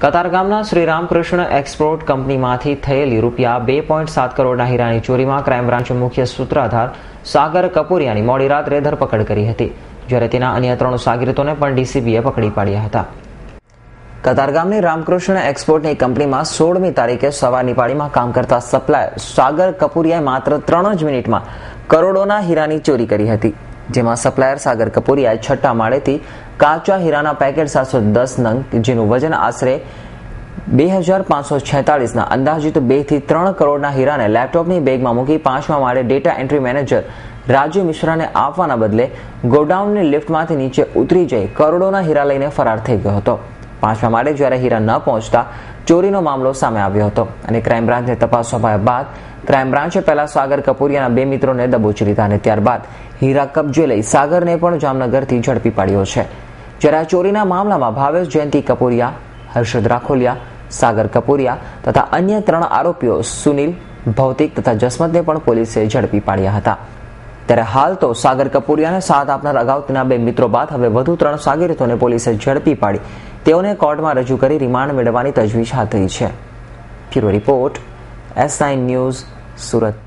કતારગામના Shri Ramakrishna export કંપનીમાંથી થયેલી રૂપિયા 2.7 કરોડના હીરાની ચોરીમાં ક્રાઇમ બ્રાન્ચે મુખ્ય સૂત્રધાર સાગર કપૂરિયાની મોડી રાત્રે ધરપકડ કરી હતી, જ્યારે તેના અન્ય 3 સાગરીતોને પણ ડીસીબીએ પકડી પાડ્યા હતા. કતારગામની રામકૃષ્ણ એક્સપોર્ટની કંપનીમાં 16મી તારીખે સવારની પાળીમાં કામ કરતા સપ્લાયર સાગર કપૂરિયાએ માત્ર 3 જ મિનિટમાં કરોડોના હીરાની ચોરી કરી હતી, જેમાં સપ્લાયર સાગર કપૂરિયાએ 6ઠ્ઠા માળેથી કાચા હીરાના પેકેટ 710 નંગ, જેનું વજન આશરે 2546ના અંદાજિત 2 થી 3 કરોડના હીરાને લેપટોપની બેગમાં મૂકી 5મા માળે ડેટા એન્ટ્રી મેનેજર રાજુ મિશ્રાને આપવાના બદલે ગોડાઉનની લિફ્ટમાંથી નીચે ઉતરી જઈ કરોડોના હીરા લઈને ફરાર થઈ ગયો હતો. 5મા માળે જ્યારે હીરા ન પહોંચતા ચોરીનો મામલો સામે આવ્યો હતો અને ક્રાઇમ બ્રાન્ચને તપાસ સોંપાયા બાદ ક્રાઇમ બ્રાન્ચે પહેલા સાગર કપૂરિયાના 2 મિત્રોને દબોચી લીધા અને ત્યારબાદ હીરા કબજે લઈ સાગરને પણ જામનગરથી ઝડપી પાડ્યો છે. જ્યારે આ ચોરીના મામલામાં ભાવેશ જયંતિ કપૂરિયા, હર્ષદ રાખોલિયા, સાગર કપૂરિયા તથા અન્ય 3 આરોપીઓ સુનિલ, ભૌતિક તથા જસમતને પણ પોલીસે ઝડપી પાડ્યા હતા. ત્યારે હાલ તો સાગર કપૂરિયાને સાથ આપનાર અગાઉ તેના 2 મિત્રો બાદ હવે વધુ 3 સાગરીતોને પોલીસે ઝડપી પાડી તેઓને કોર્ટમાં રજૂ કરી રિમાન્ડ મેળવવાની તજવીજ હાથ ધરી છે. Bureau report, S9 news, Surat.